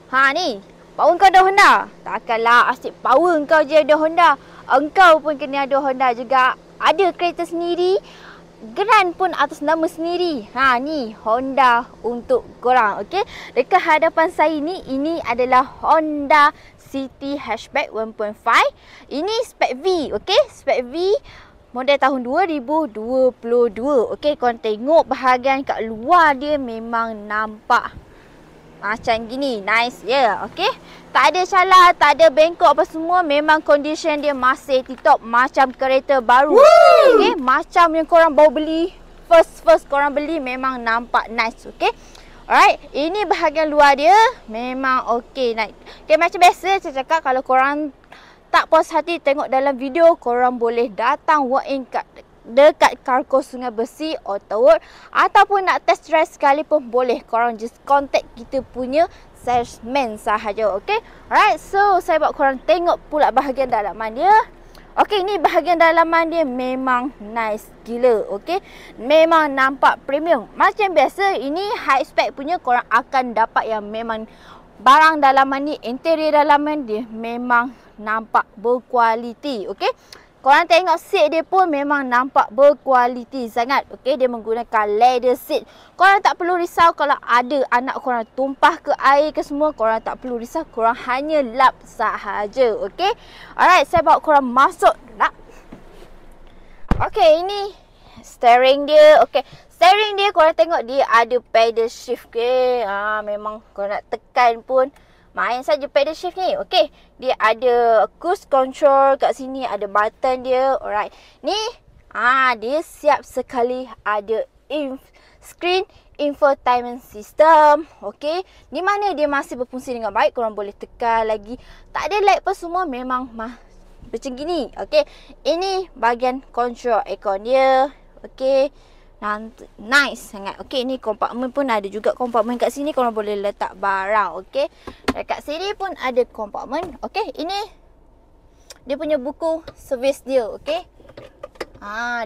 Ha ni, power kau ada Honda. Takkanlah asyik power kau je ada Honda. Engkau pun kena ada Honda juga. Ada kereta sendiri. Geran pun atas nama sendiri. Ha ni Honda untuk korang. Okey. Dekat hadapan saya ni, ini adalah Honda City Hatchback 1.5. Ini spek V. Okey. Spek V. Model tahun 2022. Okey, korang tengok bahagian kat luar dia memang nampak macam gini. Nice je. Yeah. Okey. Tak ada calar, tak ada bengkok apa semua. Memang condition dia masih tip-top macam kereta baru. Okey, macam yang korang baru beli. First korang beli memang nampak nice. Okey. Alright, ini bahagian luar dia memang okey, nice. Okey, macam biasa saya cakap, kalau korang tak puas hati tengok dalam video, korang boleh datang walk in dekat Carco Sungai Besi Autoworld, ataupun nak test drive sekalipun boleh. Korang just contact kita punya salesman sahaja. Okay. Alright. So saya buat korang tengok pula bahagian dalaman dia. Okay, ni bahagian dalaman dia memang nice gila. Okay. Memang nampak premium. Macam biasa, ini high spec punya, korang akan dapat yang memang barang dalaman ni, interior dalaman dia memang nampak berkualiti. Okay. Korang tengok seat dia pun memang nampak berkualiti sangat. Okey, dia menggunakan leather seat. Korang tak perlu risau kalau ada anak korang tumpah ke air ke semua. Korang tak perlu risau. Korang hanya lap sahaja. Okey. Alright, saya bawa korang masuk lap. Okey, ini steering dia. Okey, steering dia korang tengok dia ada pedal shift. Okey. Memang korang nak tekan pun main saja pedal shift ni. Okey, dia ada cruise control kat sini, ada button dia. Alright. Ni dia siap sekali ada screen infotainment system. Okey, ni mana dia masih berfungsi dengan baik. Korang boleh tekan lagi. Tak ada lag apa semua, memang macam gini. Okey, ini bahagian control aircon dia. Okey. Nice sangat. Okey, ni kompartmen pun ada juga kompartmen kat sini. Korang boleh letak barang. Okey. Dekat sini pun ada kompartmen. Okey, ini dia punya buku servis dia. Okey.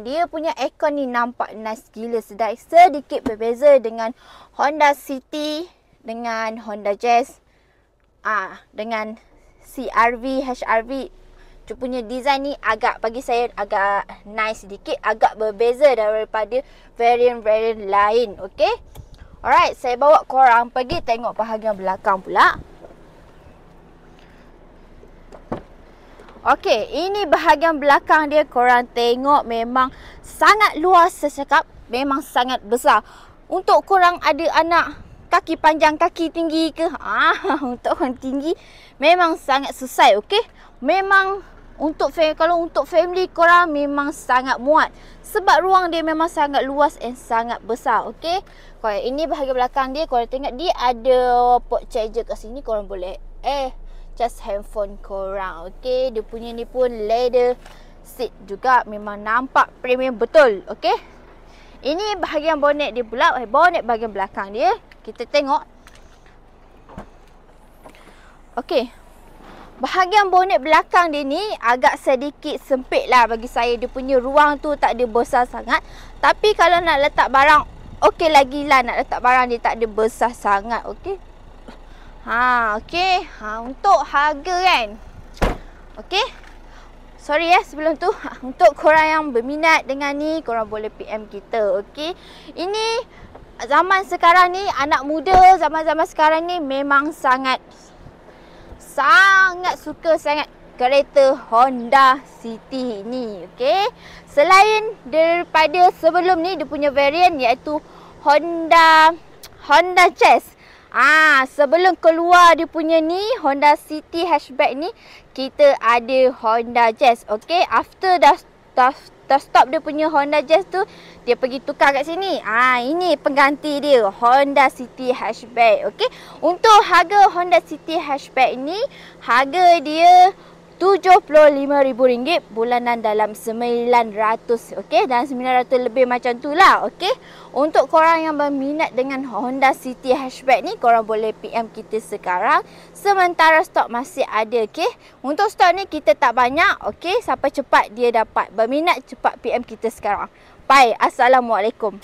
Dia punya aircon ni nampak nice gila. Sedikit berbeza dengan Honda City, dengan Honda Jazz, dengan CR-V, HR-V. Dia punya design ni bagi saya agak nice sedikit, agak berbeza daripada variant-variant lain. Okey. Alright, saya bawa korang pergi tengok bahagian belakang pula. Okey, ini bahagian belakang dia. Korang tengok memang sangat luas, saya cakap. Memang sangat besar. Untuk korang ada anak kaki panjang, kaki tinggi ke? Untuk orang tinggi memang sangat selesai. Okey. Memang kalau untuk family korang memang sangat muat. Sebab ruang dia memang sangat luas and sangat besar. Okey. Kalau ini bahagian belakang dia, korang tengok dia ada port charger kat sini. Korang boleh charge handphone korang. Okey. Dia punya ni pun leather seat juga. Memang nampak premium betul. Okey. Ini bahagian bonnet dia pula. Bonnet bahagian belakang dia. Kita tengok. Okey. Bahagian bonnet belakang dia ni agak sedikit sempit lah bagi saya. Dia punya ruang tu tak ada besar sangat. Tapi kalau nak letak barang, okey lagi lah. Nak letak barang dia tak ada besar sangat. Okey. Okey. Untuk harga kan. Okey. Sorry sebelum tu. Untuk korang yang berminat dengan ni, korang boleh PM kita. Okey. Ini zaman sekarang ni, anak muda zaman-zaman sekarang ni memang sangat suka sangat kereta Honda City ni. Okey. Selain daripada sebelum ni, dia punya variant iaitu Honda Jazz. Sebelum keluar dia punya ni Honda City Hatchback ni, kita ada Honda Jazz. Okey. After dah stop dia punya Honda Jazz tu, dia pergi tukar kat sini. Ini pengganti dia, Honda City Hatchback. Okey. Untuk harga Honda City Hatchback ni, harga dia RM75,000 bulanan dalam 900. Okey, dalam 900 lebih macam tu lah. Okey. Untuk korang yang berminat dengan Honda City Hatchback ni, korang boleh PM kita sekarang. Sementara stok masih ada. Okey. Untuk stok ni kita tak banyak. Okey, sampai cepat dia dapat. Berminat cepat PM kita sekarang. Bye. Assalamualaikum.